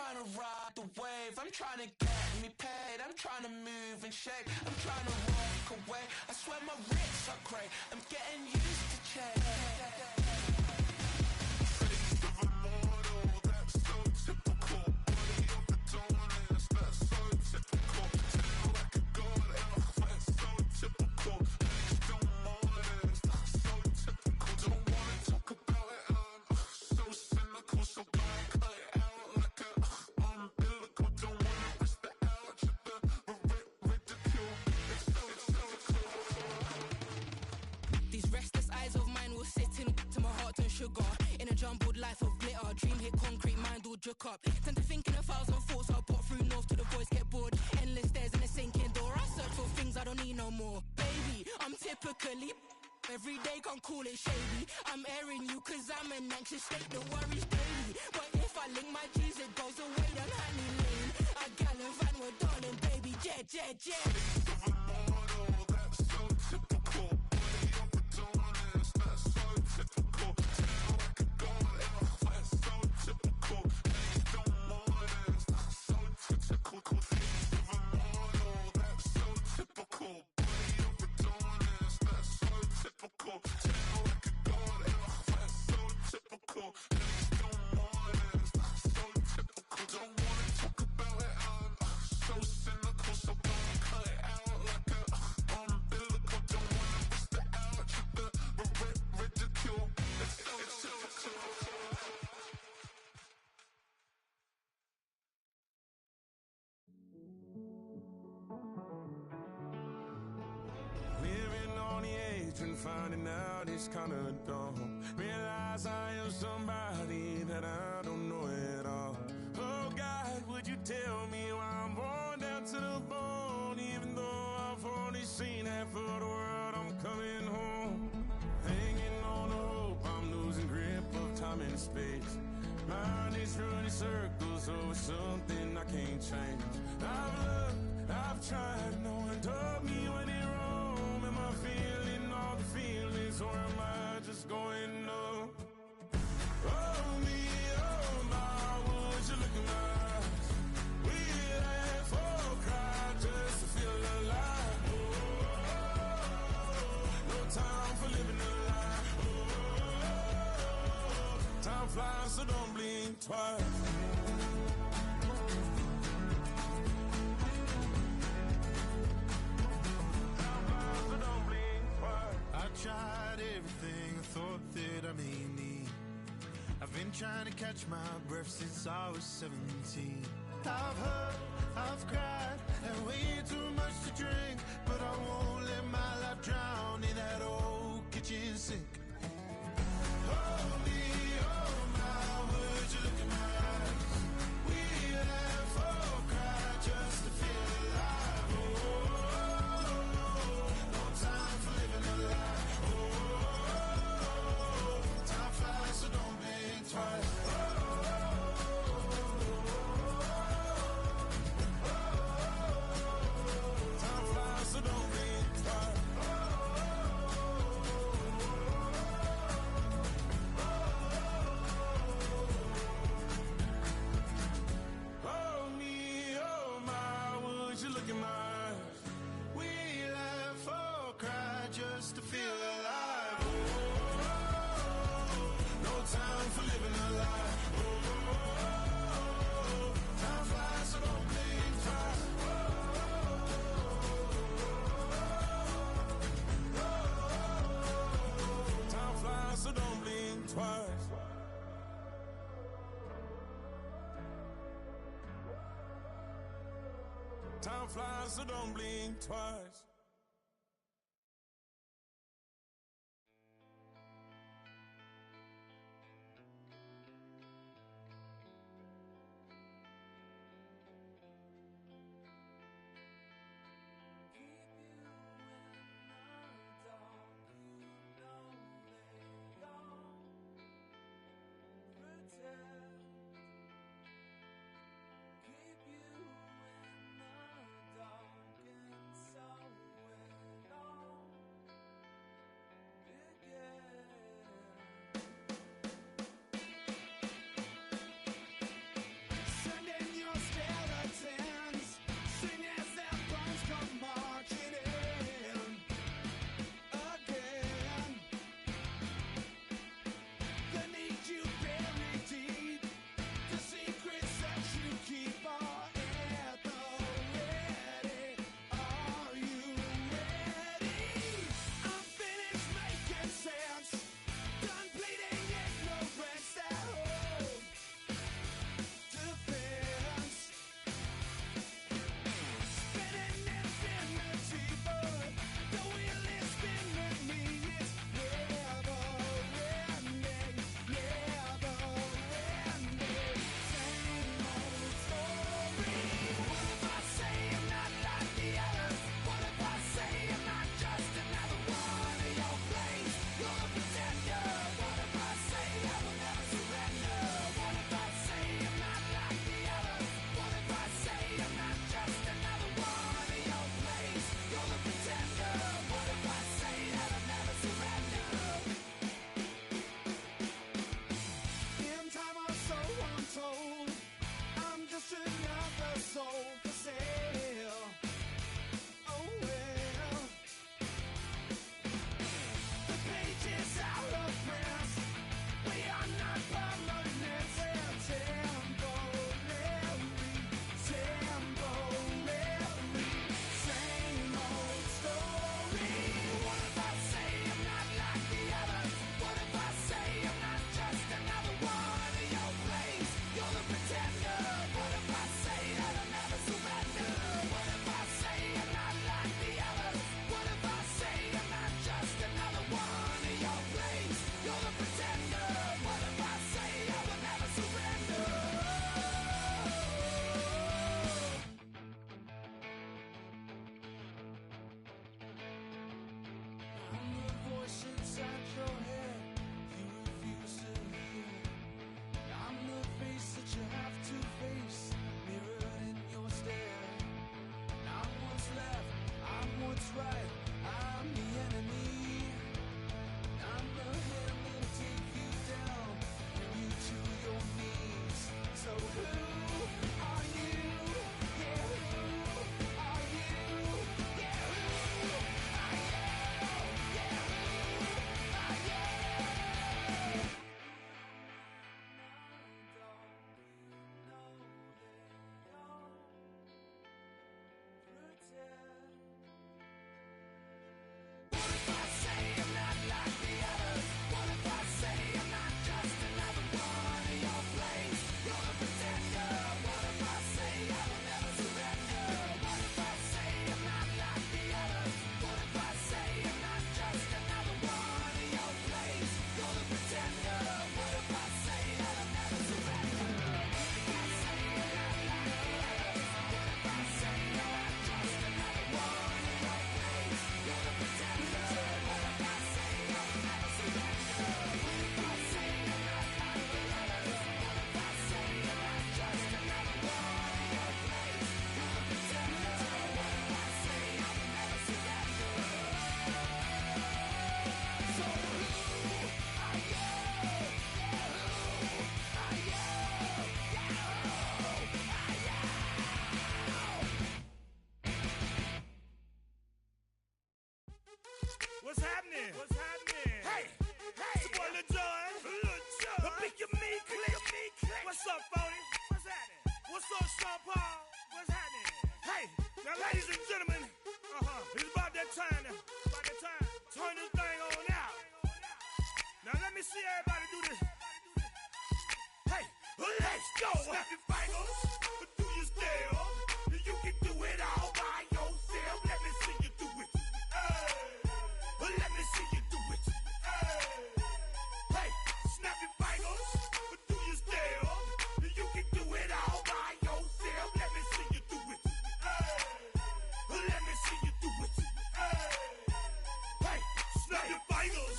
trying to ride the wave, I'm trying to get me paid, I'm trying to move and shake, I'm trying to walk away. I swear my wrists are cray, I'm getting used to change. Face of a model, that's so typical. Body of the Adonis, that's so typical. Tell like a god, that's so typical. Face don't modest, that's so typical. Don't wanna talk about it, so cynical, so bad, cut it out like a umbilical. Don't wanna risk the ouch, the ridicule. It's so typical. These restless eyes of mine will sit in to my heart and sugar. In a jumbled life of glitter, dream hit concrete, mind all juk up. Tend to think in 1,000 thoughts, I'll pop through north to the voice, get bored. Endless stairs in a sinking door, I search for things I don't need no more. Baby, I'm typically every day, can't call it shady. I'm airing you cause I'm an anxious state, the worries daily. But if I link my G's, it goes away down Honey Lane. I gallivant with darling, baby, jet, jet, jet. Face of a model, that's so typical. Body of the Adonis, that's so typical. Tell like a god, that's so typical. Face don't modest, that's so typical. Face of a model, that's so typical. Body of the Adonis, that's so typical. Tell like a god, that's so typical. Face don't modest, that's so typical. Don't wanna talk about it, so cynical, so bad, cut it out like a umbilical. Don't wanna risk the ouch, the ridicule. It's so typical. Living on the edge and finding out it's kinda dumb. Realize I am somebody that I don't know at all. Oh God, would you tell me why I'm born down to the bone? Even though I've only seen half of the world, I'm coming home. Hanging on the hope, I'm losing grip of time and space. Mind is running circles over something I can't change. I've looked, I've tried, no one told me when it wrong. Am I feeling all the feelings, or am I just going numb? Oh me, oh my, would you look in my eyes? We laugh or cry just to feel alive. No time for living a lie. Time flies, so don't blink twice. I tried everything I thought that I may need. I've been trying to catch my breath since I was 17. I've hurt, I've cried, and way too much to drink. But I won't let my life drown in that old kitchen sink. Oh me, oh my, would you look in my eyes? We laugh or cry just to feel alive. No time for living a lie. Time flies, so don't blink twice. Time flies, so don't blink twice. Oh me, oh my, would you look in my eyes? We laugh or cry just to feel alive. No time for living a lie. Time flies, so don't blink twice. Time flies, so don't blink twice. Time flies, so don't blink twice. Keep you in the dark and so Now, ladies and gentlemen, it's about that time now. About that time. Turn this thing on out. Now, let me see everybody do this. Hey, let's go. Snap your fingers. Do your stare. You can do it all by yourself. Let me see you do it. Let me see you do it. Hey, snap your fingers. Do your stare. You can do it all by yourself. Let me see you do it. Let me see you do it. Hey, snap your fingers.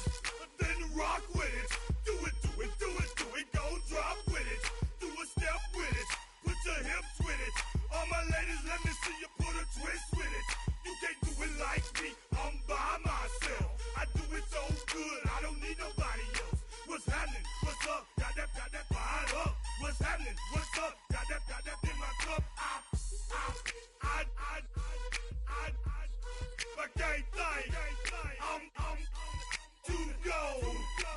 Then rock with it. Do it, do it, do it, do it. Go drop with it. Do a step with it. Put your hips with it. All my ladies, let me see you put a twist with it. You can't do it like me. I'm by myself. I do it so good. I don't need nobody else. What's happening? What's up? Got that fired up. What's happening? What's up? Got that in my cup. I can't think. I'm to go.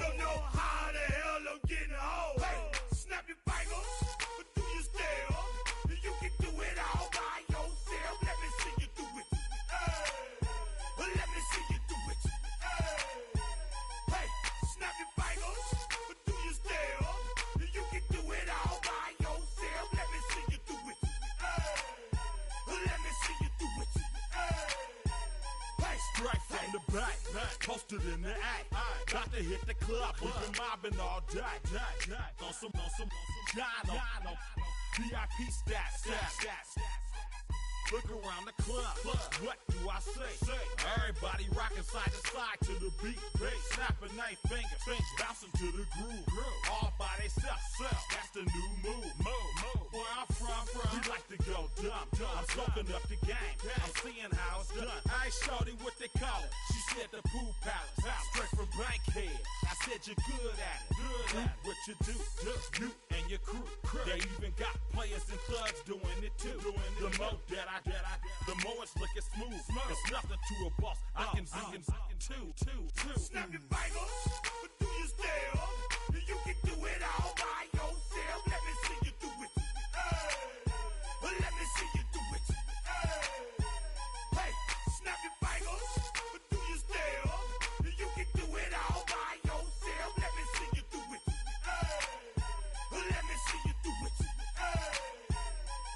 Don't know how the hell I'm getting home. Hey, snap your fingers, but do your stare. You can do it all by yourself. Let me see you do it. Let me see you do it. Hey, snap your fingers, but do your stare. You can do it all by yourself. Let me see you do it. Let me see you do it. Hey, Straight from the back, posted in the act. Got to hit the club, we've been mobbing all day. On some Jono, VIP stats. Look around the club, what do I say? Everybody rocking side to side to the beat. Snapping their fingers, bouncing to the groove. All by themselves, that's the new move. Where I'm from, we like to go dumb. I'm soaking up the game, I'm seeing how it's done. I ain't shorty what they call it. She said the pool palace, straight from Bankhead. I said you're good at it. Do what you do, you and your crew. They even got players and thugs doing it too. The more the more it's looking smooth. It's nothing to a boss. I can two. snap your fingers, but do your stare. You can do it all by yourself. Let me see you do it. Let me see you do it. Hey, snap your fingers, but do your stare. You can do it all by yourself. Let me see you do it. Let me see you do it.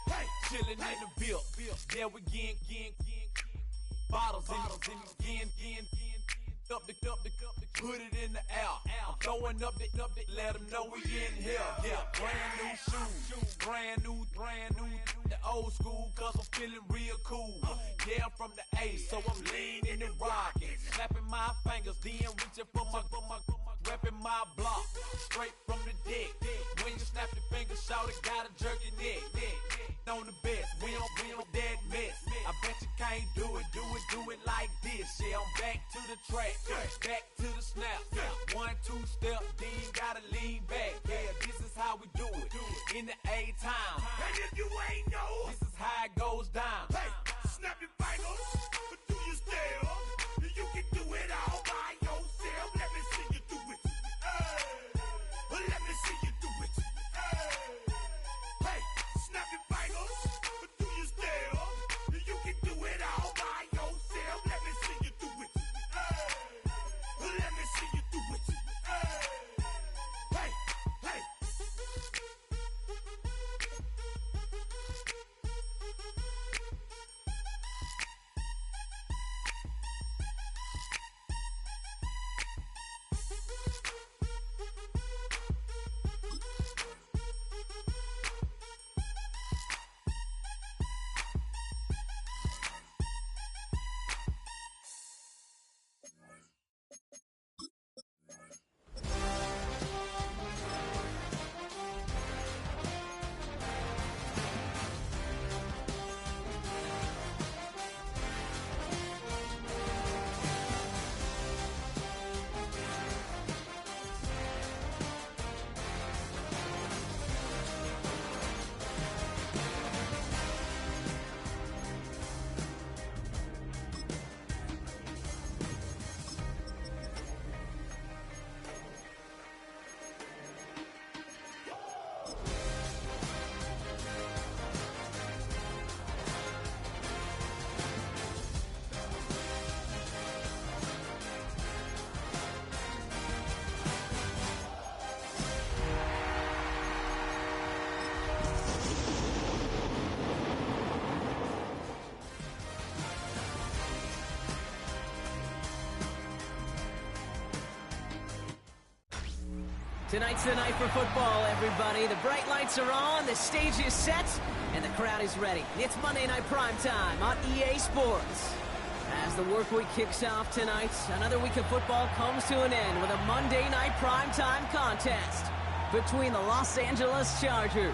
Hey, Chillin' in the bill. Yeah, we again. Bottles in again. Up the put it in the air. I'm throwing up the, let them know we in here. Yeah, brand new shoes, brand new. The old school, cause I'm feeling real cool. Yeah, I'm from the A, so I'm leaning and rocking. Snapping my fingers, then reaching for my repping my block. Straight from the deck. When you snap your fingers, shout it, gotta jerk your neck. On the best, we don't dead mess. I bet you can't do it like this. Yeah, I'm back to the track, back to the snap. 1, 2 step, then you gotta lean back. Yeah, this is how we do it in the A-time. and if you ain't know, This is how it goes down. hey, snap your fingers, but do your stare. You can do it all by yourself. Let me see you do it. Let me see you do it. Hey, snap your fingers, but do your stare. You can do it all by yourself. Let me see you do it. Let me see you do it. Hey. Tonight's the night for football, everybody. The bright lights are on, the stage is set, and the crowd is ready. It's Monday Night Primetime on EA Sports. As the work week kicks off tonight, another week of football comes to an end with a Monday Night Primetime contest between the Los Angeles Chargers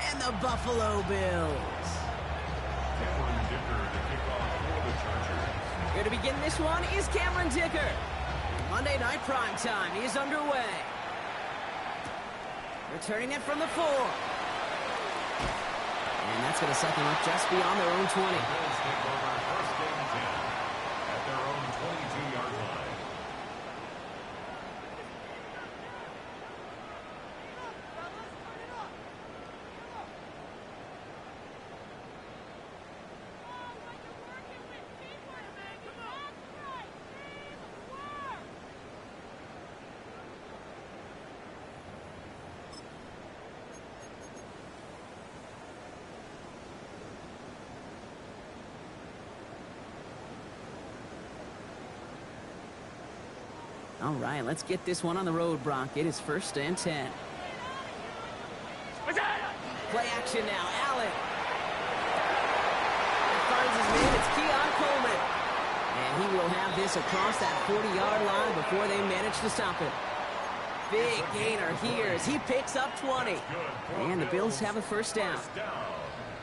and the Buffalo Bills. Cameron Dicker to kick off for the Chargers. Here to begin this one is Cameron Dicker. Monday Night Primetime is underway. Returning it from the 4. And that's going to set them up just beyond their own 20. The Bills take over first and 10 at their own 22-yard line. All right, let's get this one on the road, Brock. It is first and 10. Play action now. Allen. Finds his man. It's Keon Coleman. And he will have this across that 40-yard line before they manage to stop it. Big gainer here as he picks up 20. And the Bills have a first down.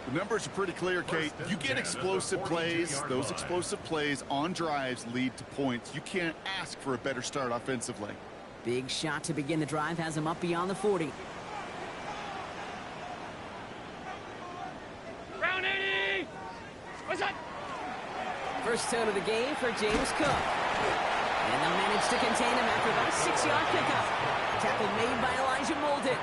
The numbers are pretty clear, Kate. You get explosive plays. Those explosive plays on drives lead to points. You can't ask for a better start offensively. Big shot to begin the drive has him up beyond the 40. Round 80! What's that? First down of the game for James Cook. And they'll manage to contain him after about a 6-yard pickup. Tackle made by Elijah Molden.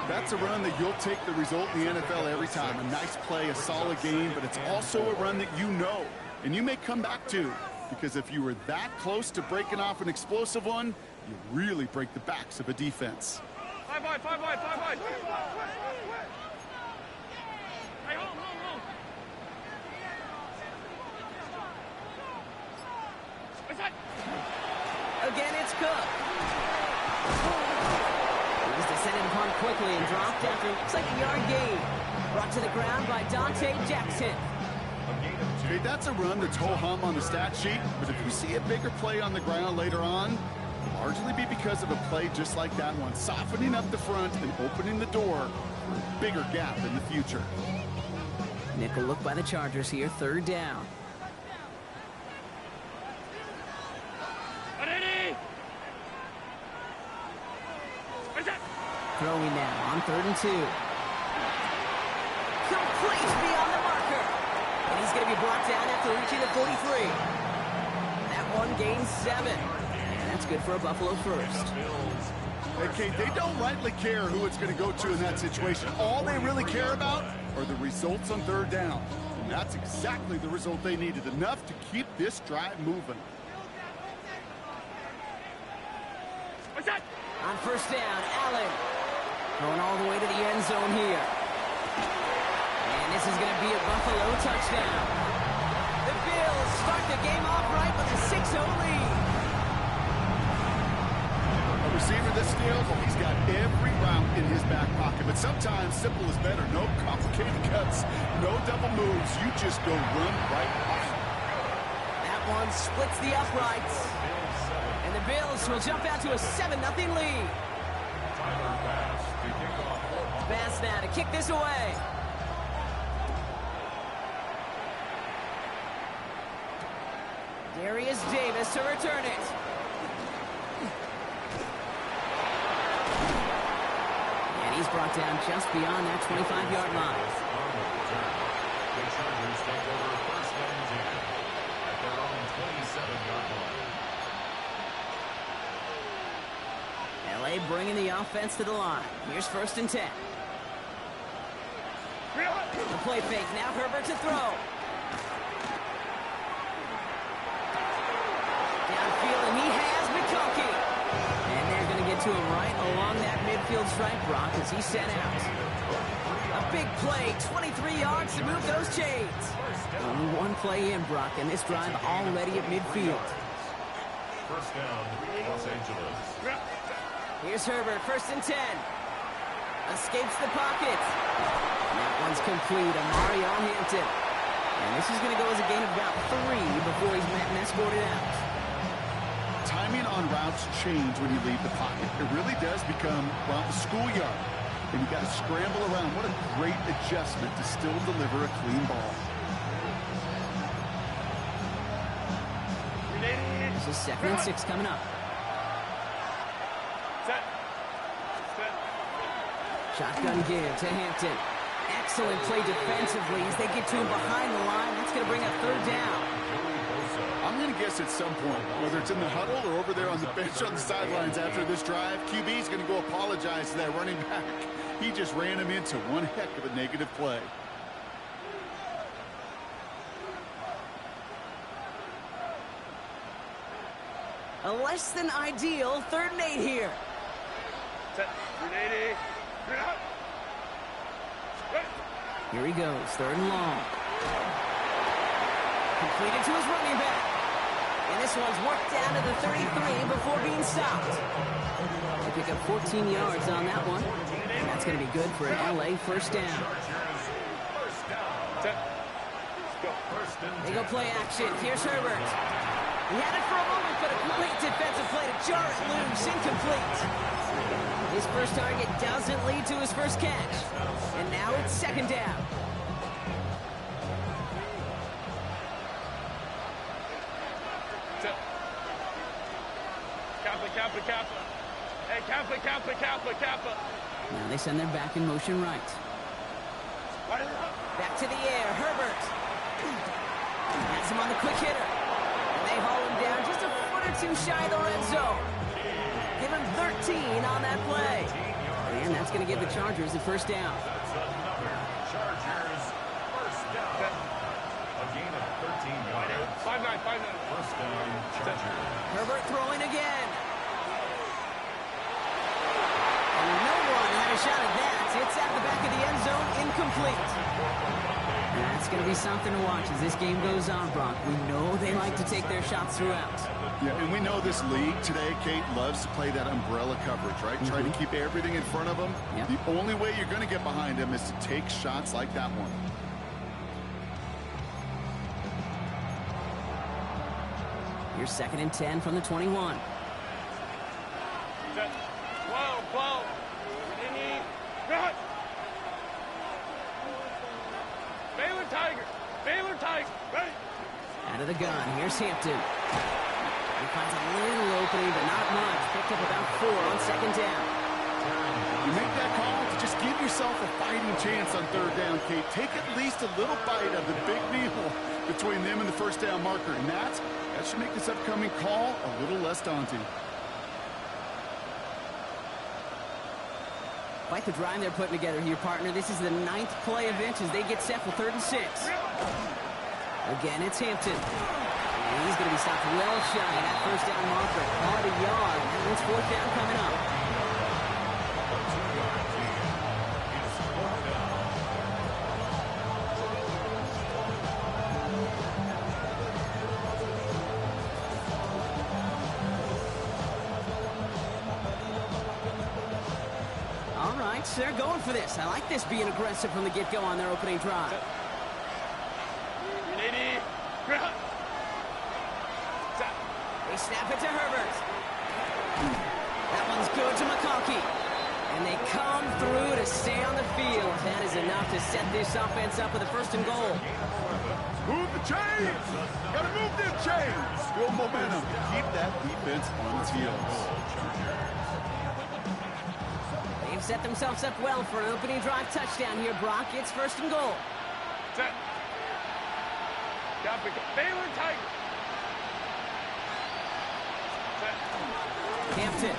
That's a run that you'll take the result in the NFL every time. A nice play, a solid game, but it's also a run that you know, and you may come back to, because if you were that close to breaking off an explosive one, you really break the backs of a defense. Five wide. Hey, hold. What's that? Again, it's Cook. He was descended upon quickly and dropped after looks like a yard gain. Brought to the ground by Dante Jackson. Okay, that's a run that's ho-hum on the stat sheet, but if you see a bigger play on the ground later on, it'll largely be because of a play just like that one, softening up the front and opening the door for a bigger gap in the future. Nickel look by the Chargers here, third down. Throwing now on 3rd and 2. Complete beyond the marker. And he's going to be brought down after reaching the 43. That one gains 7. And that's good for a Buffalo first. Okay, they don't rightly care who it's going to go to in that situation. All they really care about are the results on 3rd down. And that's exactly the result they needed. Enough to keep this drive moving. What's that? On first down, Allen. Going all the way to the end zone here. And this is going to be a Buffalo touchdown. The Bills start the game off right with a 6-0 lead. A receiver this skilled, well, he's got every route in his back pocket. But sometimes simple is better. No complicated cuts, no double moves. You just go run right by. That one splits the uprights. And the Bills will jump out to a 7-0 lead. Bass now to kick this away. Darius Davis to return it. And he's brought down just beyond that 25-yard line. The Chargers take over first and 10 at their own 27-yard line. LA bringing the offense to the line. Here's 1st and 10. The play fake, now Herbert to throw. Downfield, and he has McConkey. And they're going to get to him right along that midfield stripe, Brock, as he's sent out. A big play, 23 yards to move those chains. Only one play in, Brock, and this drive already at midfield. First down, Los Angeles. Here's Herbert, 1st and 10. Escapes the pocket. That one's complete. Amari on Hampton. And this is going to go as a gain of about 3 before he's met and escorted out. Timing on routes change when you leave the pocket. It really does become, well, the schoolyard. And you got to scramble around. What a great adjustment to still deliver a clean ball. This is 2nd and 6 coming up. Shotgun give to Hampton. Excellent play defensively as they get to him behind the line. That's going to bring up 3rd down. I'm going to guess at some point, whether it's in the huddle or over there on the bench on the sidelines after this drive, QB's going to go apologize to that running back. He just ran him into one heck of a negative play. A less than ideal 3rd and 8 here. Here he goes, 3rd and long. Completed to his running back. And this one's worked down to the 33 before being stopped. They pick up 14 yards on that one. And that's going to be good for an LA 1st down. They go play action. Here's Herbert. He had it for a moment, but a great defensive play to jar it loose. Incomplete. His first target doesn't lead to his first catch. And now it's 2nd down. Kappa. Hey, Kappa. Now they send their back in motion right. Back to the air, Herbert. Has him on the quick hitter. And they haul him down just a foot or 2 shy of the red zone. Give him 13 on that play. And that's going to give the Chargers the 1st down. Chargers, 1st down. A gain of 13 yards. 5-9. 1st down, Chargers. Herbert throwing again. And no one had a shot at that. It's out the back of the end zone, incomplete. And that's going to be something to watch as this game goes on, Brock. We know they like to take their shots throughout. Yeah, and we know this league today, Kate, loves to play that umbrella coverage, right? Try to keep everything in front of them. Yep. The only way you're going to get behind them is to take shots like that one. Here's 2nd and 10 from the 21. 12. Baylor Tiger. Right. Out of the gun, here's Hampton. He finds a little opening, but not much. Picked up about 4 on 2nd down. You make that call to just give yourself a fighting chance on 3rd down, Kate. Take at least a little bite of the big meal between them and the 1st down marker. And that should make this upcoming call a little less daunting. Quite the drive they're putting together here, partner. This is the 9th play of inch as they get set for 3rd and 6. Again, it's Hampton. And he's going to be stopped well shy of that 1st down marker. About a yard. And it's 4th down coming up. They're going for this. I like this being aggressive from the get-go on their opening drive. They snap it to Herbert. That one's good to McConkey. And they come through to stay on the field. That is enough to set this offense up with a 1st and goal. Move the chains! Gotta move them chains! Build momentum. Keep that defense on its heels. They've set themselves up well for an opening drive touchdown here, Brock. It's 1st and goal. Set. Baylor Tiger. Set. Hampton.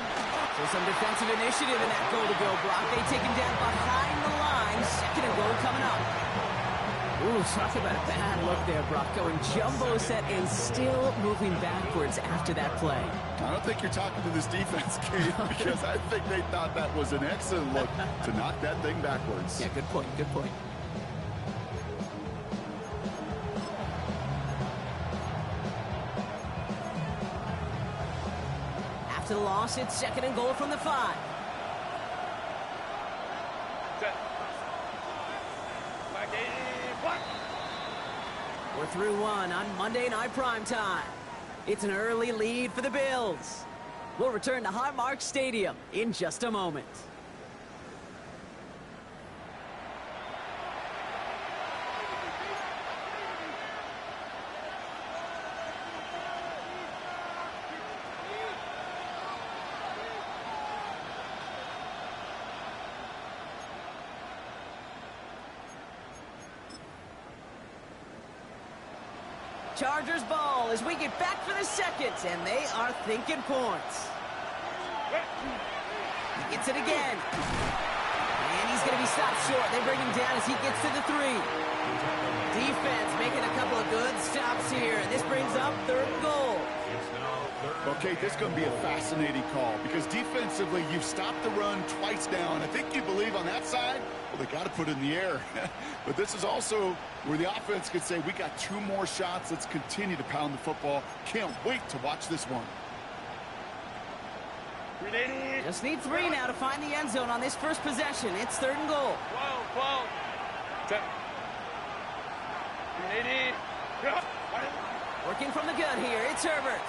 So some defensive initiative in that goal to go, Brock. They take him down behind the line. 2nd and goal coming up. Ooh, talk about a bad look there, Brock. Going jumbo set and still moving backwards after that play. I don't think you're talking to this defense, Kate, because I think they thought that was an excellent look to knock that thing backwards. Yeah, good point, good point. After the long loss. It's 2nd and goal from the 5. We're through one on Monday Night Primetime. It's an early lead for the Bills. We'll return to Highmark Stadium in just a moment. Chargers ball as we get back for the second, and they are thinking points. He gets it again. And he's going to be stopped short. They bring him down as he gets to the 3. Defense making a couple of good stops here, and this brings up 3rd and goal. Okay, this is going to be a fascinating call because defensively, you've stopped the run twice now, and I think you believe on that side, well, they got to put it in the air. But this is also where the offense could say, we got 2 more shots. Let's continue to pound the football. Can't wait to watch this one. Just need 3 now to find the end zone on this first possession. It's 3rd and goal. Working from the gun here, it's Herbert.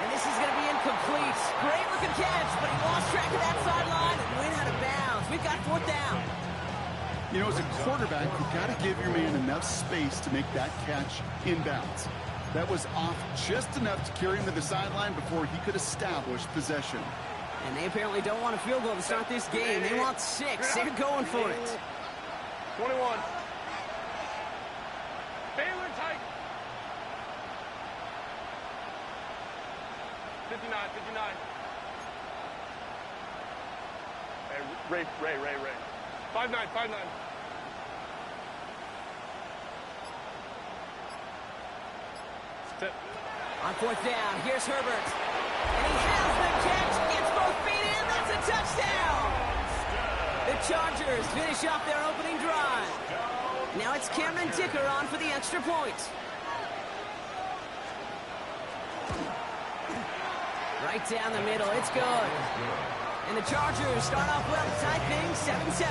And this is going to be incomplete. Great looking catch, but he lost track of that sideline and went out of bounds. We've got 4th down. You know, as a quarterback, you've got to give your man enough space to make that catch inbounds. That was off just enough to carry him to the sideline before he could establish possession. And they apparently don't want a field goal to start this game. They want 6. They're going for it. 21. Baylor Tiger. 59. Hey, Ray. 5'9". On 4th down, here's Herbert. And he has the catch, gets both feet in, that's a touchdown! The Chargers finish off their opening drive. Now it's Cameron Dicker on for the extra point. Right down the middle, it's good. And the Chargers start off well, tie things 7-7.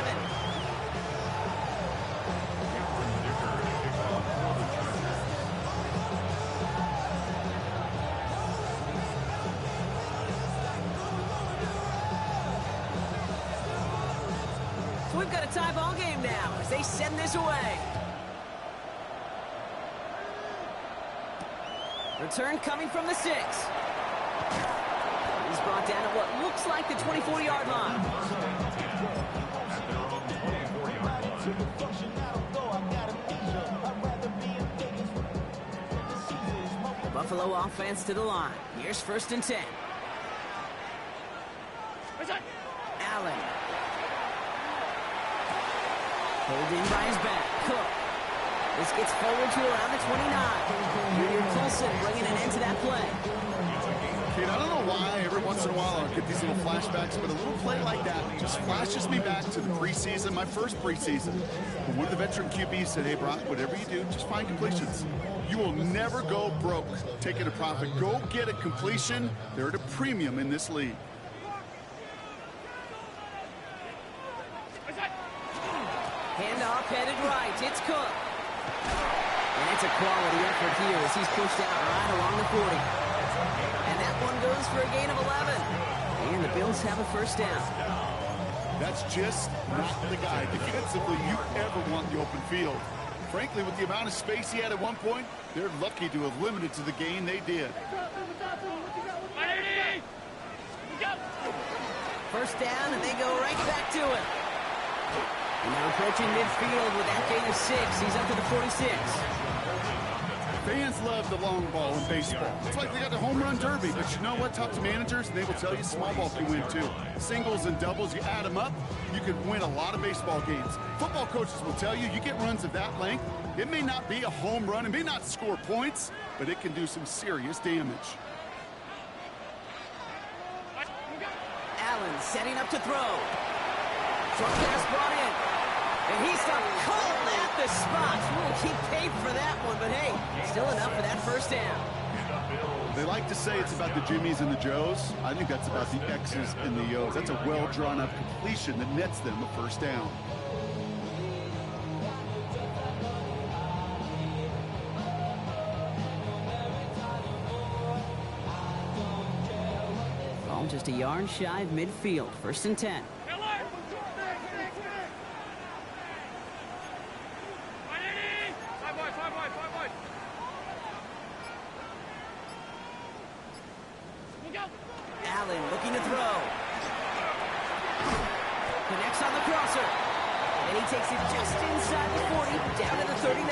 So we've got a tie ball game now as they send this away. Return coming from the 6. He's brought down at what looks like the 24-yard line. Buffalo offense to the line. Here's 1st and 10. Allen. Holding by his back. Cook. This gets forward to around the 29. Junior Colson bringing an end to that play. Kate, I don't know why every once in a while I'll get these little flashbacks, but a little play like that just flashes me back to the preseason, my first preseason. But one of the veteran QBs said, hey, Brock, whatever you do, just find completions. You will never go broke taking a profit. Go get a completion. They're at a premium in this league. Handoff headed right. It's Cook. And it's a quality effort here as he's pushed out right along the 40. And that one goes for a gain of 11. And the Bills have a 1st down. That's just not the guy defensively you ever want the open field. Frankly, with the amount of space he had at one point, they're lucky to have limited to the gain they did. 1st down, and they go right back to it. And they're approaching midfield with that gain of 6. He's up to the 46. Fans love the long ball in baseball. It's like they got the home run derby, but you know what? Talk to managers, and they will tell you small ball can win too. Singles and doubles, you add them up, you can win a lot of baseball games. Football coaches will tell you, you get runs of that length, it may not be a home run, it may not score points, but it can do some serious damage. Allen setting up to throw. Short pass brought in. And he's stopped cold at the spot. We'll keep paid for that one, but hey, still enough for that 1st down. They like to say it's about the Jimmies and the Joes. I think that's about the X's and the O's. That's a well-drawn-up completion that nets them a first down. Ball just a yard shy of midfield. 1st and 10. Allen looking to throw. Connects on the crosser. And he takes it just inside the 40, down to the 39.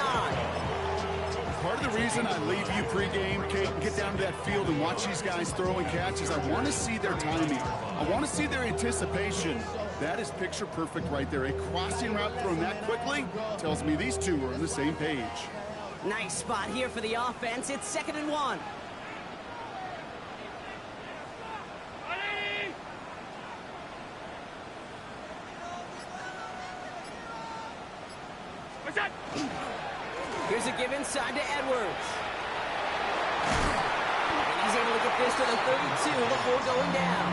Part of the reason I leave you pregame, Kate, and get down to that field and watch these guys throw and catch is I want to see their timing. I want to see their anticipation. That is picture perfect right there. A crossing route thrown that quickly tells me these two are on the same page. Nice spot here for the offense. It's 2nd and 1. Here's a give inside to Edwards. And he's able to get this to the 32 before going down.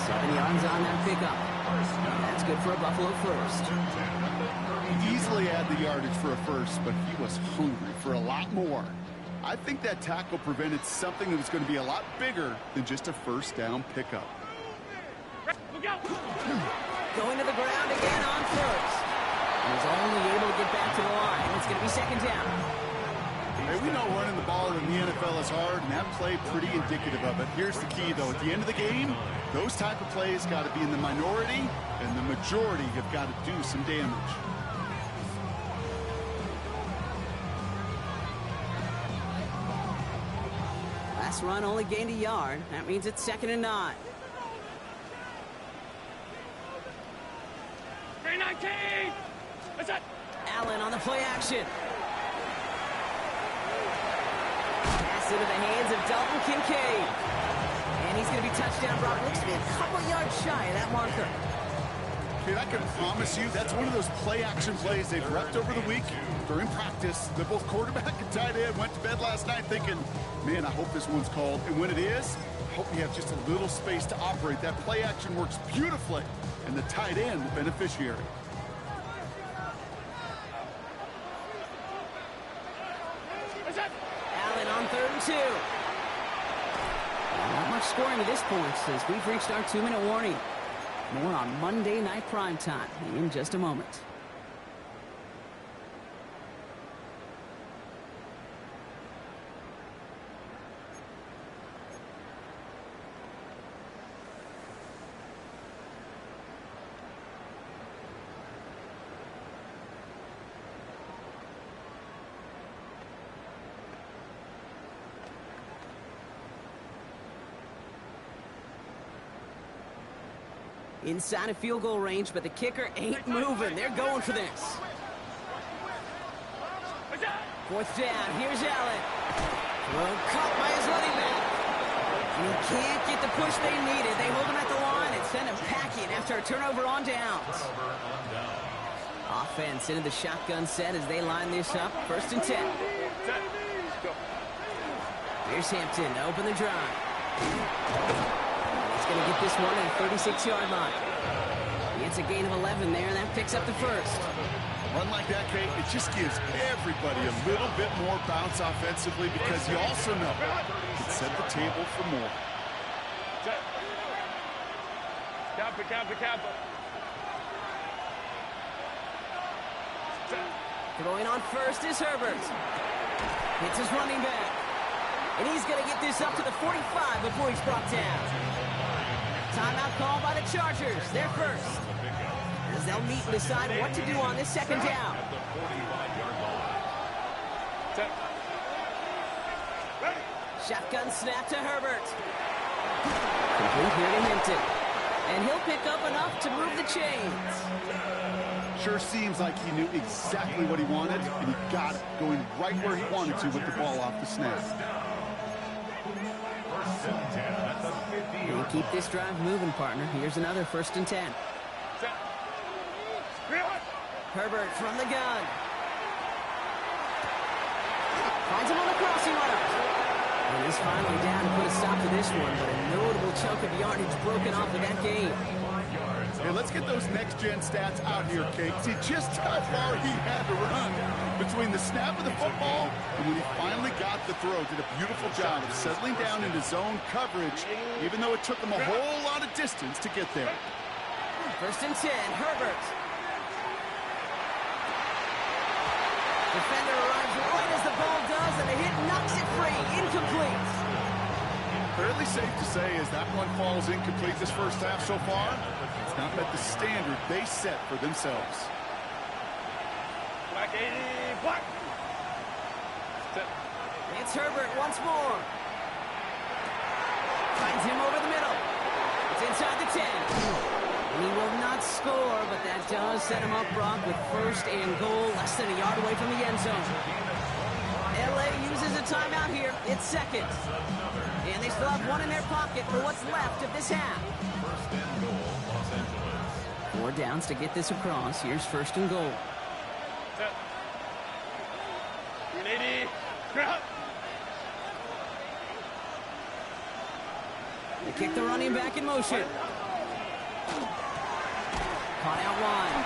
7 yards on that pickup. That's good for a Buffalo first. Easily add the yardage for a first, but he was hungry for a lot more. I think that tackle prevented something that was going to be a lot bigger than just a first down pickup. Going to the ground again on first. He's only able to get back to the line. It's going to be 2nd down. Hey, we know running the ball in the NFL is hard, and that play pretty indicative of it. Here's the key, though. At the end of the game, those type of plays got to be in the minority, and the majority have got to do some damage. Last run only gained a yard. That means it's 2nd and 9. 319! What's that? Allen on the play action. Pass into the hands of Dalton Kincaid. And he's going to be touchdown brought. Looks to be a couple yards shy of that marker. Dude, I can promise you that's one of those play-action plays they've repped over the week during practice. That both quarterback and tight end went to bed last night thinking, man, I hope this one's called. And when it is, I hope you have just a little space to operate. That play-action works beautifully, and the tight end, the beneficiary. Allen on 3rd and 2. Not much scoring to this point as we've reached our 2-minute warning. More on Monday Night Primetime in just a moment. Inside of field goal range, but the kicker ain't moving. They're going for this. 4th down. Here's Allen. Throw caught by his running back. And he can't get the push they needed. They hold him at the line and send him packing after a turnover on downs. Offense into the shotgun set as they line this up. 1st and 10. Here's Hampton to open the drive. He's going to get this one at the 36-yard line. He gets a gain of 11 there, and that picks up the first. Run like that, Kate, it just gives everybody a little bit more bounce offensively because you also know it can set the table for more. Throwing on first is Herbert. Hits his running back. And he's going to get this up to the 45 before he's brought down. Timeout called by the Chargers. They're first. As they'll meet and decide what to do on this 2nd down. Shotgun snap to Herbert. Complete here to Hampton. And he'll pick up enough to move the chains. Sure seems like he knew exactly what he wanted, and he got it, going right where he wanted to with the ball off the snap. We'll keep this drive moving, partner. Here's another 1st and 10. Herbert from the gun. Finds him on the crossing route. And he's finally down to put a stop to this one, but a notable chunk of yardage broken off of that game. Hey, let's get those next-gen stats out here, Kate. See just how far he had to run between the snap of the football and when he finally got the throw. Did a beautiful job of settling down into zone coverage, even though it took him a whole lot of distance to get there. 1st and 10, Herbert. Defender arrives right as the ball does, and the hit knocks it free. Incomplete. Fairly safe to say as that one falls incomplete this first half so far, it's not met the standard they set for themselves. Black 80, black. It's Herbert once more. Finds him over the middle. It's inside the 10. And he will not score, but that does set him up, Brock, with 1st and goal, less than a yard away from the end zone. LA uses a timeout here. It's 2nd. And they still have one in their pocket for what's left of this half. 4 downs to get this across. Here's 1st and goal. They kick the running back in motion. Caught out wide.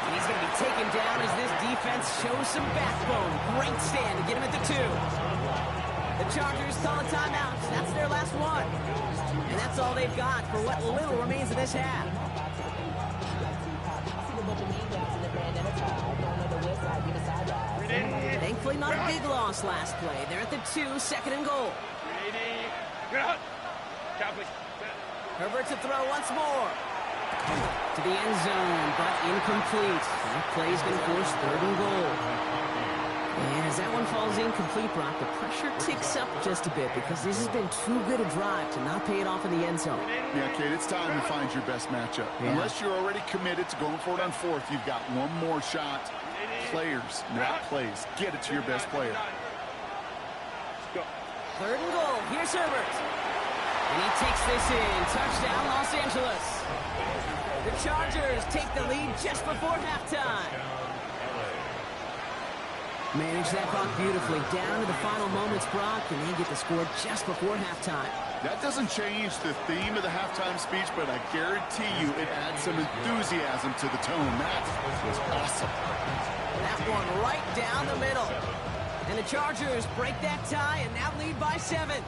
And he's going to be taken down as this defense shows some backbone. Great stand to get him at the 2. The Chargers call a timeout. That's their last one. And that's all they've got for what little remains of this half. Thankfully, not a big loss last play. They're at the 2, 2nd and goal. Herbert to throw once more. To the end zone, but incomplete. That play is going to force 3rd and goal. And as that one falls incomplete, Brock, the pressure ticks up just a bit because this has been too good a drive to not pay it off in the end zone. Yeah, Kate, it's time to find your best matchup. Yeah. Unless you're already committed to going for it on 4th, you've got one more shot. Players, not plays. Get it to your best player. 3rd and goal. Here's Herbert. And he takes this in. Touchdown, Los Angeles. The Chargers take the lead just before halftime. Manage that clock beautifully. Down to the final moments, Brock, and they get the score just before halftime. That doesn't change the theme of the halftime speech, but I guarantee you it adds some enthusiasm to the tone. That was awesome. That one right down the middle. And the Chargers break that tie and now lead by 7.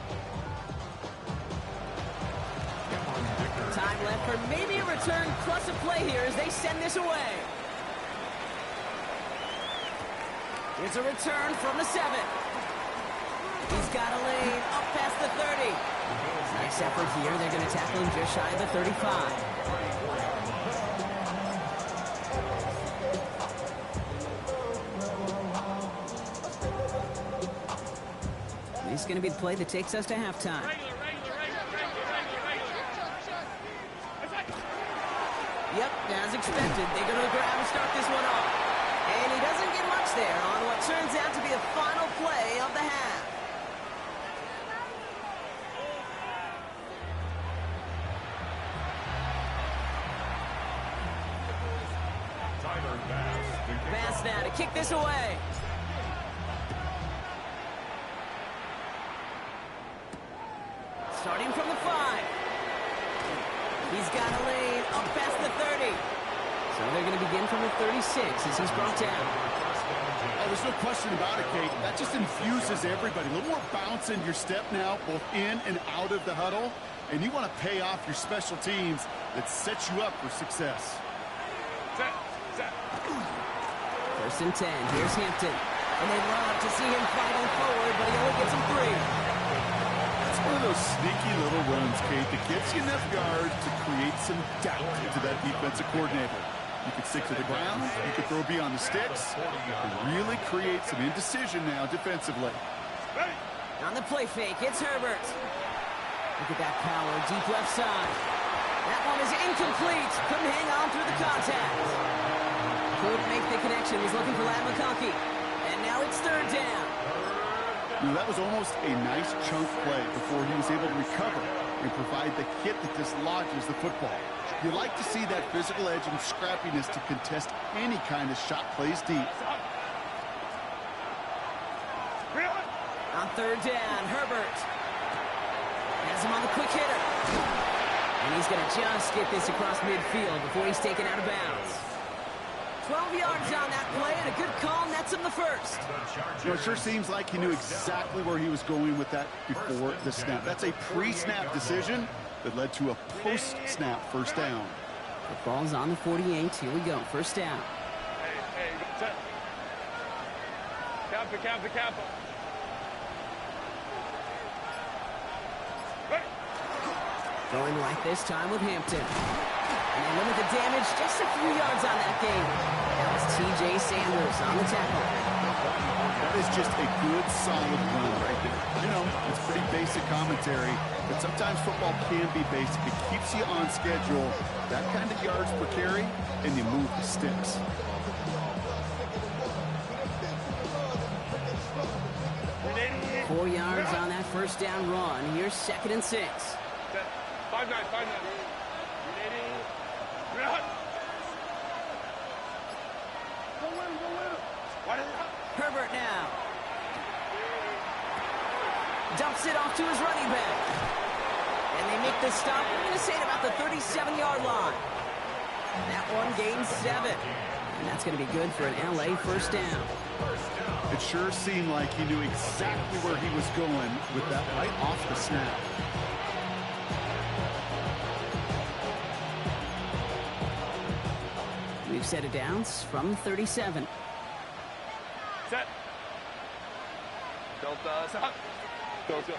Time left for maybe a return plus a play here as they send this away. Here's a return from the 7. He's got a lane up past the 30. Nice effort here. They're going to tackle him just shy of the 35. This is going to be the play that takes us to halftime. Yep, as expected, they go to the ground and start this one off. And he doesn't get much there on what turns out to be the final play of the half. Bass now to kick this away. Starting from the 5. He's got a lane up past the 30. So they're going to begin from the 36 as he's brought down. Oh, there's no question about it, Kate. That just infuses everybody. A little more bounce in your step now, both in and out of the huddle. And you want to pay off your special teams that sets you up for success. 1st and 10. Here's Hampton. And they love to see him fighting forward, but he only gets him 3. It's one of those sneaky little runs, Kate, that gets you enough yards to create some doubt into that defensive coordinator. You can stick to the ground, you can throw beyond the sticks, you can really create some indecision now defensively. On the play fake, it's Herbert. Look at that power, deep left side. That one is incomplete. Couldn't hang on through the contact. Couldn't make the connection. Was looking for Ladd McConkey. And now it's 3rd down. Now, that was almost a nice chunk play before he was able to recover and provide the hit that dislodges the football. You like to see that physical edge and scrappiness to contest any kind of shot plays deep. On third down. Herbert has him on the quick hitter. And he's going to just get this across midfield before he's taken out of bounds. 12 yards on that play, and a good call nets him the first. You know, it sure seems like he knew exactly where he was going with that before the snap. That's a pre-snap decision that led to a post-snap first down. The ball's on the 48. Here we go. First down. Hey, set. Kappa. Going right this time with Hampton. And they limit the damage just a few yards on that game. That was T.J. Sanders on the tackle. That is just a good, solid run right there. You know, it's pretty basic commentary, but sometimes football can be basic. It keeps you on schedule, that kind of yards per carry, and you move the sticks. Four yards on that first down run. Here's 2nd and 6. 5-9. Herbert now. Dumps it off to his running back. And they make the stop, I'm going to say, at about the 37-yard line. That one gains 7. And that's going to be good for an L.A. first down. It sure seemed like he knew exactly where he was going with that right off the snap. We've set it downs from 37. Set. Delta, stop. Delta.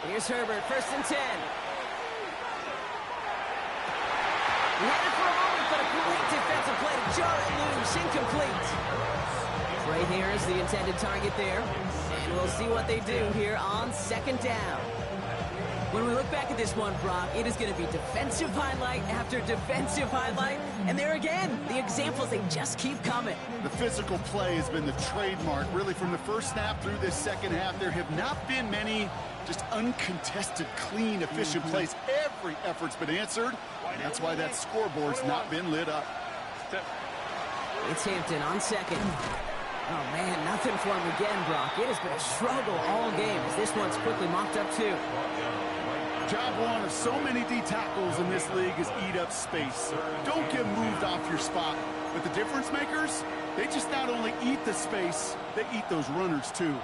Here's Herbert, 1st and 10. He had it for a moment, but a great defensive play to jar it loose, incomplete. Right here is the intended target there, and we'll see what they do here on 2nd down. When we look back at this one, Brock, it is going to be defensive highlight after defensive highlight, and there again, the examples, they just keep coming. The physical play has been the trademark, really, from the first snap through this second half. There have not been many just uncontested, clean, efficient plays. Every effort's been answered, and that's why that scoreboard's not been lit up. It's Hampton on 2nd. Oh, man, nothing for him again, Brock. It has been a struggle all game as this one's quickly mocked up, too. Job one of so many D tackles in this league is eat up space. Don't get moved off your spot. But the difference makers, they just not only eat the space, they eat those runners, too.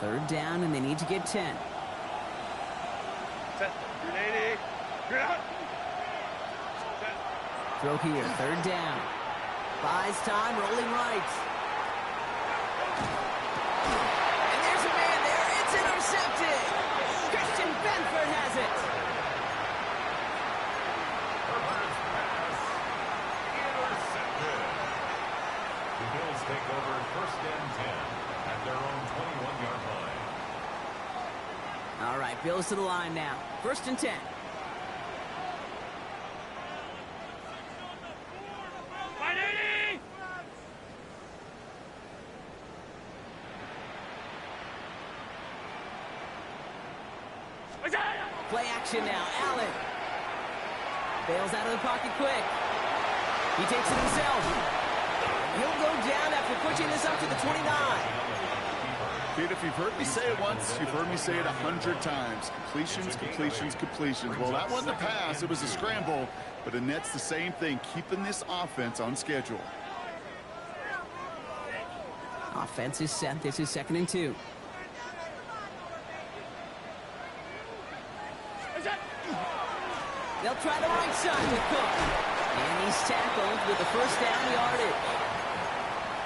Third down, and they need to get 10. Set. Grenade. Grenade. Throw here, 3rd down. Buys time, rolling right. And there's a man there. It's intercepted. Christian Benford has it. The Bills take over 1st and 10 at their own 21-yard line. All right, Bills to the line now. 1st and 10. Play action now. Allen bails out of the pocket quick. He takes it himself. He'll go down after pushing this up to the 29. Dude, if you've heard me say it once, you've heard me say it 100 times. Completions. Well, that wasn't a pass. It was a scramble. But Annette's the same thing, keeping this offense on schedule. Offense is set. This is 2nd and 2. They'll try the right side with Cook. And he's tackled with the first down yardage.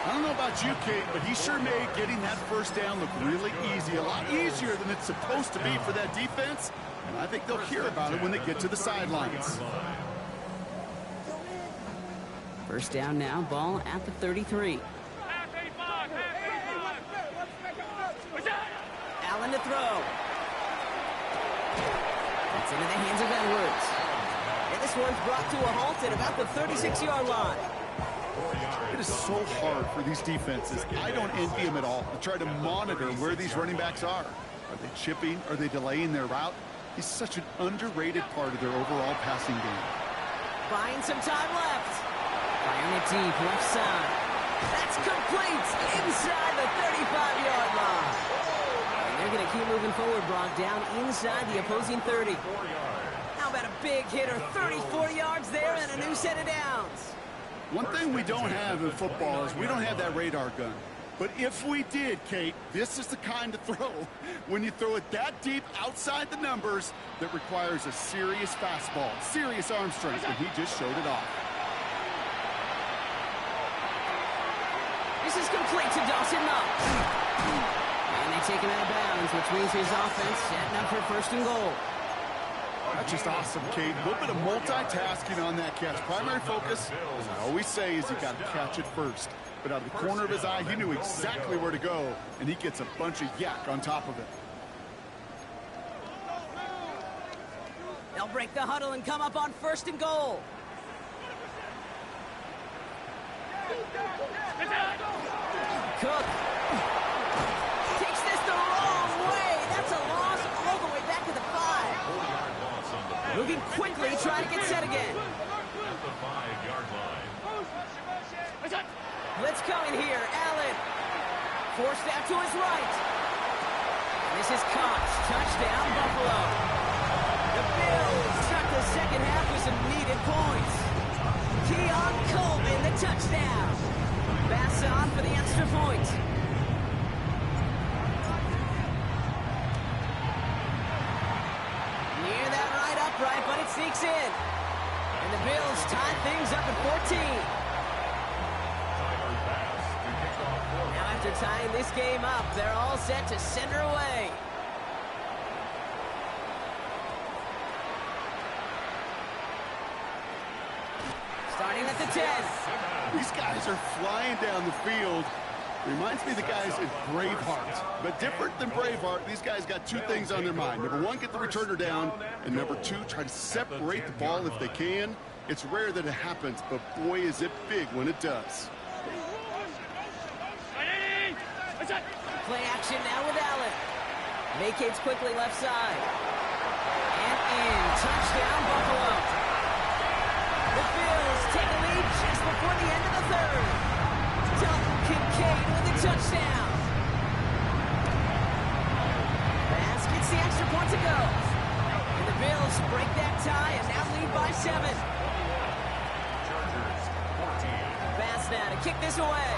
I don't know about you, Kate, but he sure made getting that first down look really easy. A lot easier than it's supposed to be for that defense. And I think they'll hear about it when they get to the sidelines. First down now, ball at the 33. Allen to throw. It's into the hands of Edwards. And this one's brought to a halt at about the 36-yard line. It is so hard for these defenses. I don't envy them at all to try to monitor where these running backs are. Are they chipping? Are they delaying their route? He's such an underrated part of their overall passing game. Buying some time left. Firing it deep, left side. That's complete inside the 35-yard line. And they're going to keep moving forward, Brock, down inside the opposing 30. How about a big hitter, 34 yards there and a new set of downs. One thing we don't have in football is we don't have that radar gun. But if we did, Kate, this is the kind of throw, when you throw it that deep outside the numbers, that requires a serious fastball, serious arm strength, and he just showed it off. This is complete to Dawson Knox. And they take him out of bounds, which means his offense setting up for first and goal. That's just awesome, Kate. A little bit of multitasking on that catch. Primary focus, as I always say, is you got to catch it first. But out of the corner of his eye, he knew exactly where to go, and he gets a bunch of yak on top of it. They'll break the huddle and come up on first and goal. Cook takes this the wrong way. That's a loss all the way back to the 5. Moving quickly, trying to get set again. At the 5-yard line. Blitz coming here. Allen forced out to his right. This is Cox. Touchdown, Buffalo. The Bills start the second half with some needed points. Keon Coleman, the touchdown. Bass on for the extra point. Near that right upright, but it sneaks in. And the Bills tie things up at 14. Now after tying this game up, they're all set to send her away. Starting at the 10. These guys are flying down the field. Reminds me of the guys in Braveheart. But different than Braveheart, these guys got two things on their mind. Number one, get the returner down. And number two, try to separate the ball if they can. It's rare that it happens, but boy, is it big when it does. Play action now with Allen. Vacates quickly left side. And in. Touchdown, Buffalo. The Bills take a lead just before the end of the third. Dalton Kincaid with the touchdown. Bass gets the extra point to go. And the Bills break that tie and now lead by 7. Bass now to kick this away.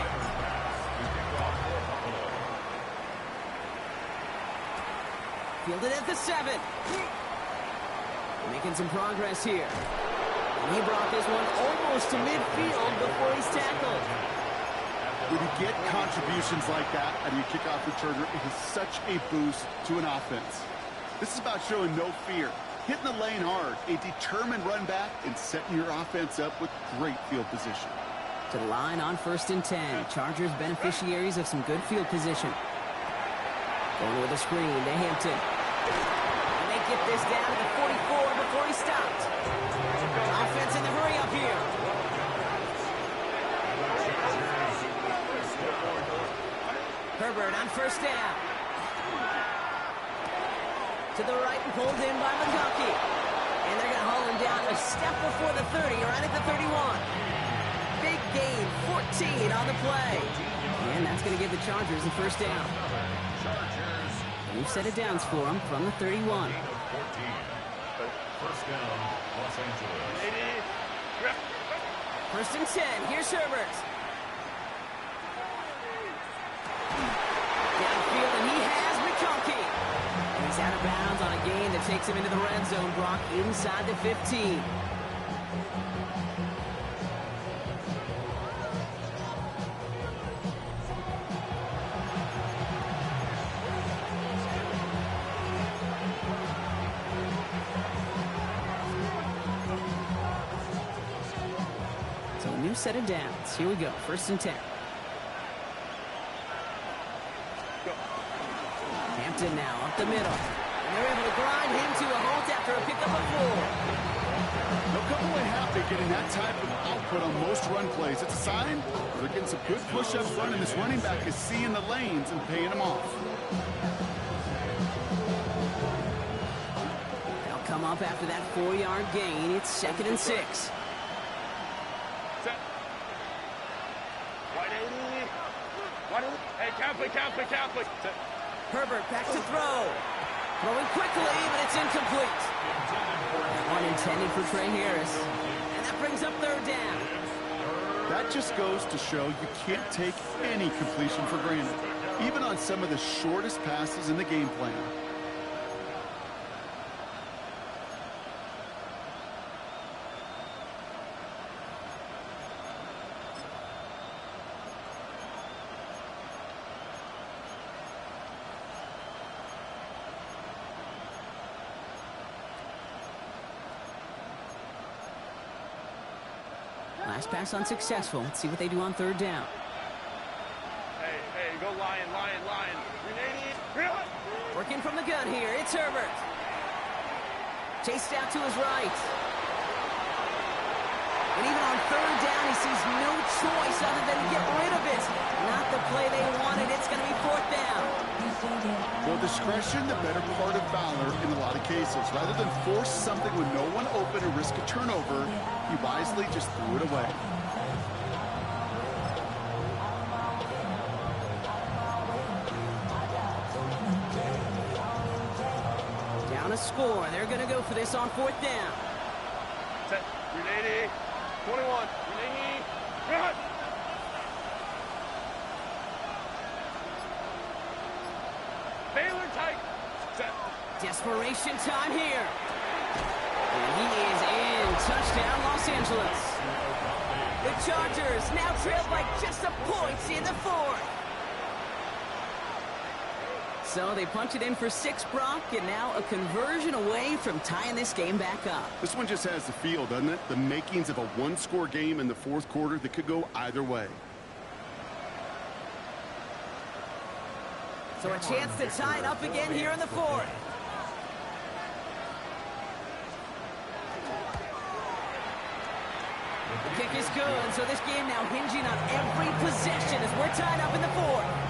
Fielded at the 7. Making some progress here. And he brought this one almost to midfield before he's tackled. When you get contributions like that out of your kickoff returner, it is such a boost to an offense. This is about showing no fear, hitting the lane hard, a determined run back, and setting your offense up with great field position. To the line on 1st and 10. Chargers beneficiaries of some good field position. Going with a screen to Hampton. And they get this down to the 44 before he stopped. Offense in the hurry up here. Herbert on 1st down. To the right and pulled in by McConkey. And they're going to haul him down a step before the 30, right at the 31. Big gain, 14 on the play. And that's going to give the Chargers the 1st down. New set of downs for him from the 31. First down, Los Angeles. 1st and 10. Here's Herbert. Downfield, and he has McConkey. And he's out of bounds on a gain that takes him into the red zone, Brock, inside the 15. New set of downs. Here we go. 1st and 10. Hampton now up the middle. And they're able to grind him to a halt after a pickup of 4. They'll come away happy getting that type of output on most run plays. It's a sign they're getting some good push-ups running. This running back is seeing the lanes and paying them off. They'll come up after that 4-yard gain. It's 2nd and 6. Hey, Catholic. Herbert back to throw. Throwing quickly, but it's incomplete. One intended for Trey Harris. And that brings up 3rd down. That just goes to show you can't take any completion for granted, even on some of the shortest passes in the game plan. Last pass unsuccessful. Let's see what they do on 3rd down. Hey, go Lion. Working from the gun here. It's Herbert. Chased out to his right. And even on 3rd down, he sees no choice other than to get rid of it. Not the play they wanted. It's going to be 4th down. Well, discretion, the better part of valor in a lot of cases. Rather than force something with no one open and risk a turnover, he wisely just threw it away. Down a score. They're going to go for this on 4th down. Set. 380. 21. 380. Run. Baylor tight. Set. Desperation time here. And he is in. Touchdown, Los Angeles. The Chargers now trail by just a point in the 4th. So they punch it in for 6, Brock, and now a conversion away from tying this game back up. This one just has the feel, doesn't it? The makings of a one-score game in the 4th quarter that could go either way. So a chance to tie it up again here in the 4th. The kick is good, so this game now hinging on every possession as we're tied up in the 4th.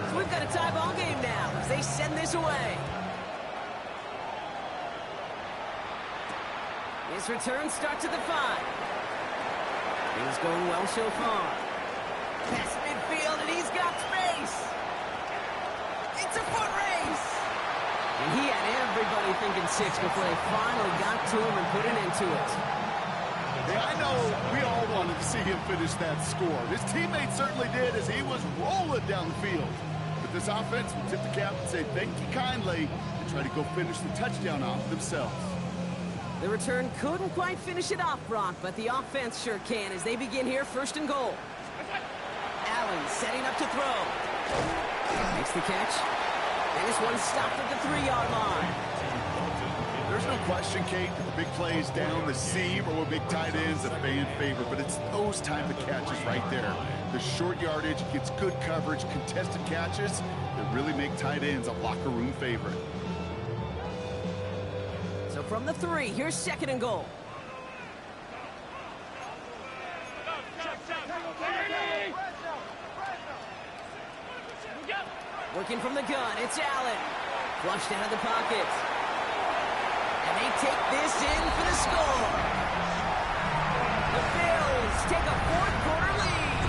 So we've got a tie ball game now as they send this away. His return starts at the 5. He's going well so far. Past midfield, and he's got space. It's a foot race. And he had everybody thinking 6 before they finally got to him and put an end to it. Yeah, I know we all wanted to see him finish that score. His teammates certainly did as he was rolling down the field. But this offense will tip the cap and say thank you kindly and try to go finish the touchdown off themselves. The return couldn't quite finish it off, Brock, but the offense sure can as they begin here 1st and goal. Allen setting up to throw. Makes the catch. And this one stopped at the 3-yard line. There's no question, Kate, that the big plays down the seam or with big tight ends a fan favorite, but it's those type of catches right there. The short yardage gets good coverage, contested catches that really make tight ends a locker room favorite. So from the 3, here's 2nd and goal. Working from the gun, it's Allen. Flushed out of the pocket. And they take this in for the score. The Bills take a 4th quarter lead.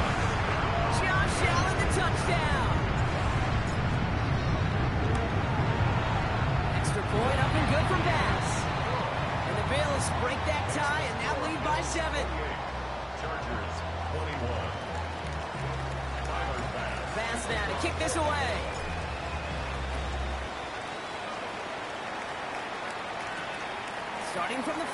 Josh Allen, the touchdown. Extra point up and good from Bass. And the Bills break that tie and now lead by 7. Chargers 21. Tyler Bass. Bass now to kick this away. Starting from the 5.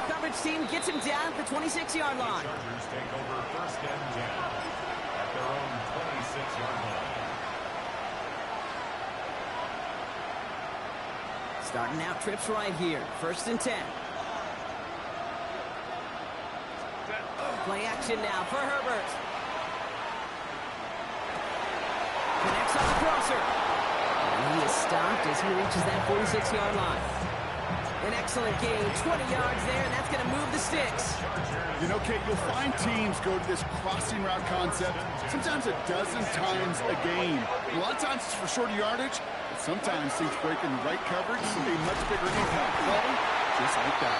Coverage team gets him down at the 26-yard line. Chargers take over 1st and 10 at their own 26-yard line. Starting out trips right here. 1st and 10. Play action now for Herbert. Connects on the crosser. And he is stopped as he reaches that 46-yard line. An excellent gain, 20 yards there, and that's going to move the sticks. You know, Kate, you'll find teams go to this crossing route concept sometimes a dozen times a game. A lot of times it's for shorter yardage, but sometimes things break in the right coverage to be much bigger impact play, just like that.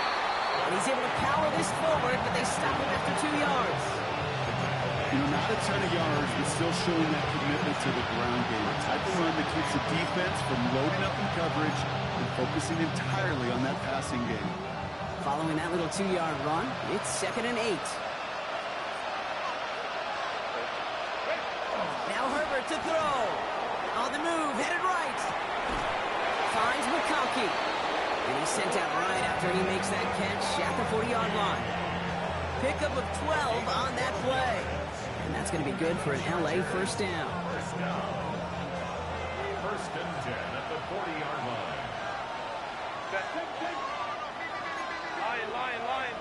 And he's able to power this forward, but they stop him after 2 yards. You know, not a ton of yards, but still showing that commitment to the ground game. A type of run that keeps the defense from loading up in coverage and focusing entirely on that passing game. Following that little 2-yard run, it's 2nd and 8. Now Herbert to throw. On the move, headed right. Finds McConkey. And he's sent out right after he makes that catch at the 40-yard line. Pickup of 12 on that play. And that's going to be good for an LA first down. First and 10 at the 40-yard line. Line.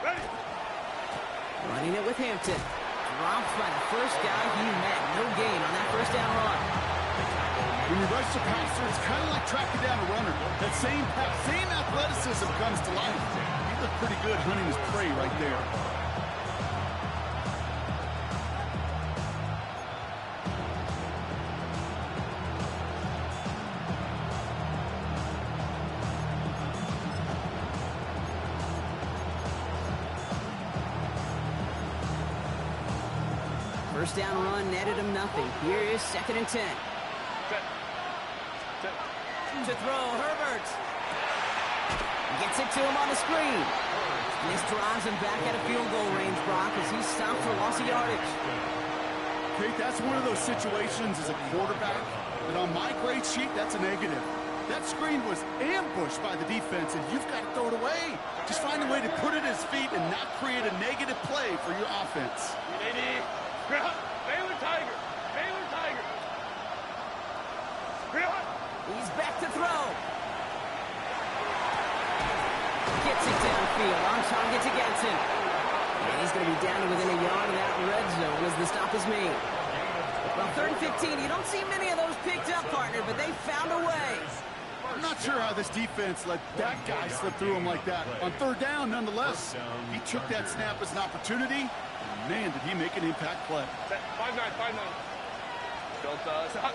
Ready. Running it with Hampton. Dropped by the first guy he met. No gain on that first down run. When you rush the passer, it's kind of like tracking down a runner. That same athleticism comes to life. He looked pretty good hunting his prey right there. First down run netted him nothing. Here is 2nd and 10. To throw, Herbert. Gets it to him on the screen. And this drives him back at a field goal range, Brock, as he's stopped for loss of yardage. Kate, that's one of those situations as a quarterback that on my grade sheet, that's a negative. That screen was ambushed by the defense, and you've got to throw it away. Just find a way to put it at his feet and not create a negative play for your offense. Baylor Tiger. He's back to throw. Gets it downfield. On target to Genson. And he's going to be down to within a yard of that red zone as the stop is made. Well, 3rd and 15. You don't see many of those picked up, partner, but they found a way. I'm not sure how this defense let that guy slip through him like that. On 3rd down, nonetheless, he took that snap as an opportunity. And man, did he make an impact play. 5-9. Stop.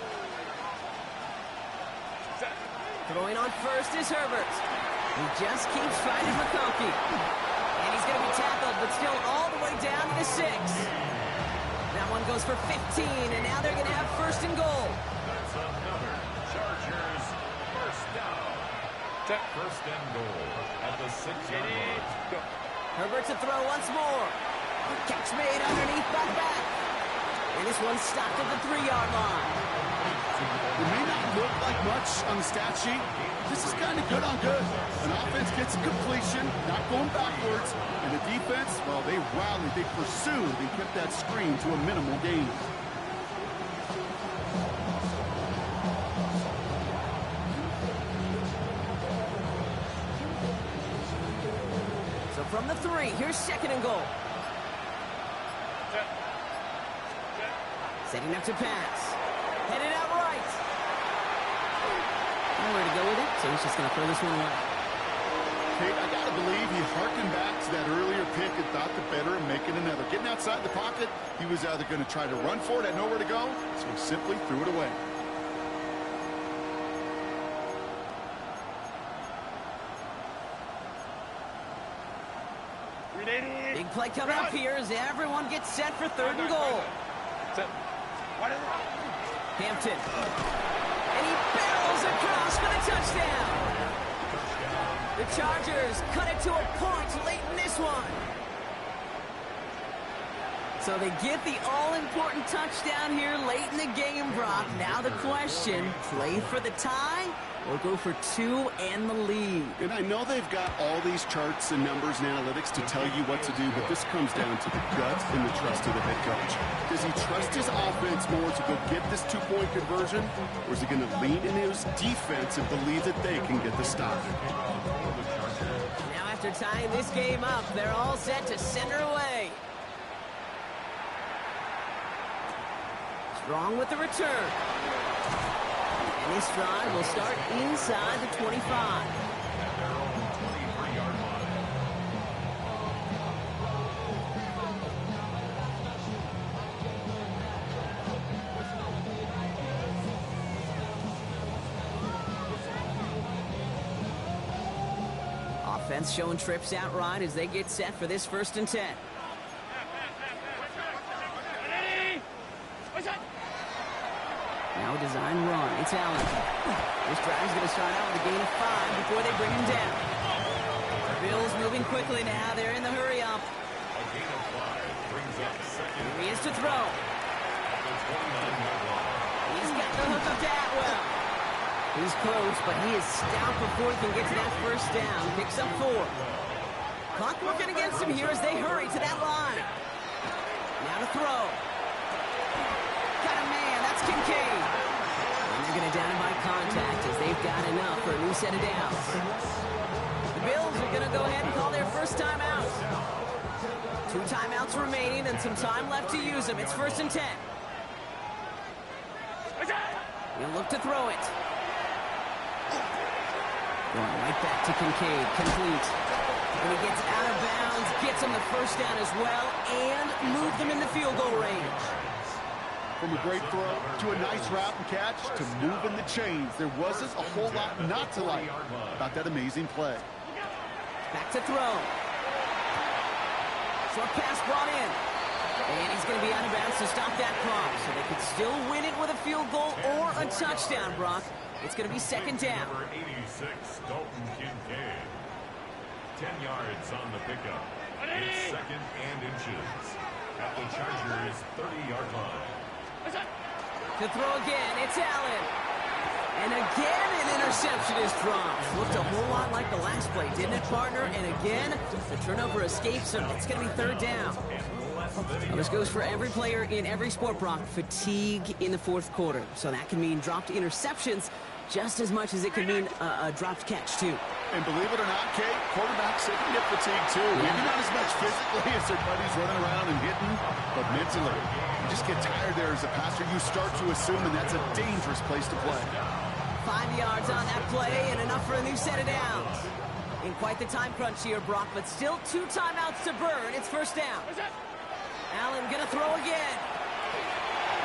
Throwing on first is Herbert. He just keeps finding McConkey. And he's going to be tackled, but still all the way down to the 6. That one goes for 15, and now they're going to have 1st and goal. That's another Chargers first down. 1st and goal at the 6-yard line. Herbert to throw once more. Catch made underneath by back. And this one stopped at the 3-yard line. It may not look like much on the stat sheet. This is kind of good on good. An offense gets a completion, not going backwards, and the defense, well, they rallied, they pursued, they kept that screen to a minimal gain. So from the 3, here's 2nd and goal. Setting up to pass. Headed out right. Nowhere to go with it, so he's just going to throw this one away. Kate, I got to believe he harkened back to that earlier pick and thought the better of making another. Getting outside the pocket, he was either going to try to run for it, had nowhere to go, so he simply threw it away. Big play coming up here as everyone gets set for 3rd and goal. Hampton. And he barrels across for the touchdown. The Chargers cut it to a point late in this one. So they get the all-important touchdown here late in the game, Brock. Now the question, play for the tie or go for 2 and the lead? And I know they've got all these charts and numbers and analytics to tell you what to do, but this comes down to the gut and the trust of the head coach. Does he trust his offense more to go get this 2-point conversion, or is he going to lean into his defense and believe that they can get the stop? Now after tying this game up, they're all set to center away. Strong with the return. And this drive will start inside the 25. Offense showing trips out right as they get set for this 1st and 10. Now a design run. It's Allen. This drive's going to start out with a gain of 5 before they bring him down. The Bills moving quickly now. They're in the hurry up. A gain of 5 brings up second. Here he is to throw. He's got the hook of Atwell. He's close, but he is stout before he can get to that 1st down. Picks up 4. Clock working against him here as they hurry to that line. Now to throw. Got a man. That's Kincaid. And they're going to down him by contact as they've got enough for a new set of downs. The Bills are going to go ahead and call their 1st timeout. 2 timeouts remaining and some time left to use them. It's 1st and 10. He'll look to throw it. Going right back to Kincaid. Complete. And he gets out of bounds, gets him the 1st down as well, and moved them in the field goal range. From a great throw to a nice route and catch to moving the chains, there wasn't a whole lot not to like about that amazing play. Back to throw. Short pass brought in. And he's going to be out of bounds to stop that clock. So they could still win it with a field goal or a touchdown, Brock. It's going to be 2nd down. Number 86, Dalton Kincaid. 10 yards on the pickup. It's 2nd and inches at the Chargers' 30-yard line. To throw again, it's Allen. And again, an interception is dropped. Looked a whole lot like the last play, didn't it, partner? And again, the turnover escapes him. It's going to be 3rd down. Now, this goes for every player in every sport, Brock. Fatigue in the 4th quarter. So that can mean dropped interceptions just as much as it can mean a dropped catch, too. And believe it or not, Kate, quarterbacks, they can get fatigued, too. Yeah. Maybe not as much physically as their buddies running around and hitting, but mentally. You just get tired there as a passer. You start to assume, and that's a dangerous place to play. 5 yards on that play and enough for a new set of downs. In quite the time crunch here, Brock, but still 2 timeouts to burn. It's 1st down. Allen gonna throw again.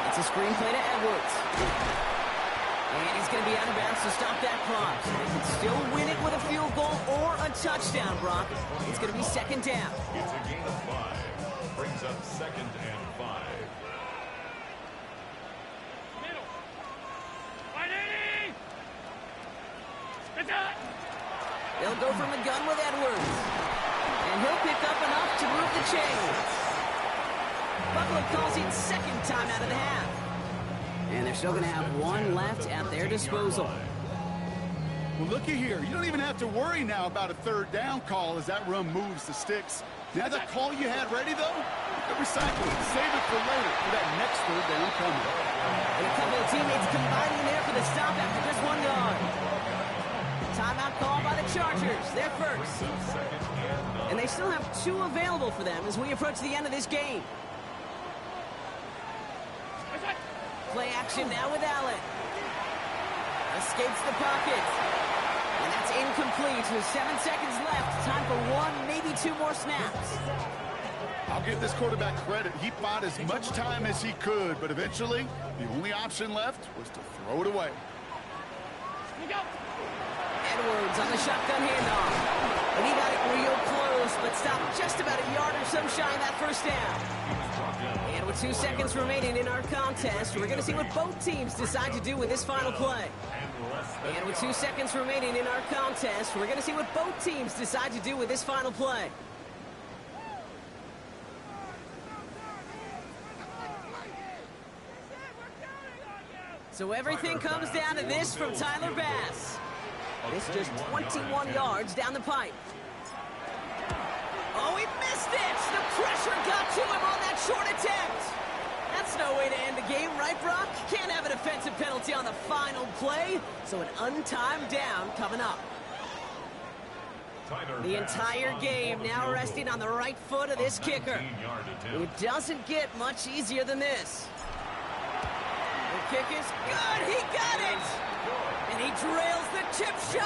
It's a screen play to Edwards. And he's gonna be out of bounds to stop that clock. So they can still win it with a field goal or a touchdown, Brock. It's gonna be 2nd down. It's a gain of 5. Brings up 2nd and 5. They'll go from the gun with Edwards. And he'll pick up enough to move the chains. Buffalo calls it 2nd time out of the half. And they're still going to have 1 left at their disposal. Well, looky here. You don't even have to worry now about a 3rd down call as that run moves the sticks. Now that call you had ready, though, you can recycle it. Save it for later for that next 3rd down coming. And a couple of teammates combining there for the stop after just 1 yard. Timeout call by the Chargers. They're first. And they still have 2 available for them as we approach the end of this game. Play action now with Allen. Escapes the pocket. And that's incomplete with 7 seconds left. Time for 1, maybe 2 more snaps. I'll give this quarterback credit. He fought as much time as he could, but eventually the only option left was to throw it away. Edwards on the shotgun handoff. And he got it real close, but stopped just about a yard or so shy of that 1st down. And with 2 seconds remaining in our contest, we're going to see what both teams decide to do with this final play. And with 2 seconds remaining in our contest, we're going to see what both teams decide to do with this final play. So everything comes down to this from Tyler Bass. This just 21 yards down the pipe. Oh, he missed it! The pressure got to him on that short attempt. That's no way to end the game, right, Brock? Can't have a defensive penalty on the final play, so an untimed down coming up. The entire game now resting on the right foot of this kicker. It doesn't get much easier than this. The kick is good. He got it. And he drills the chip shot.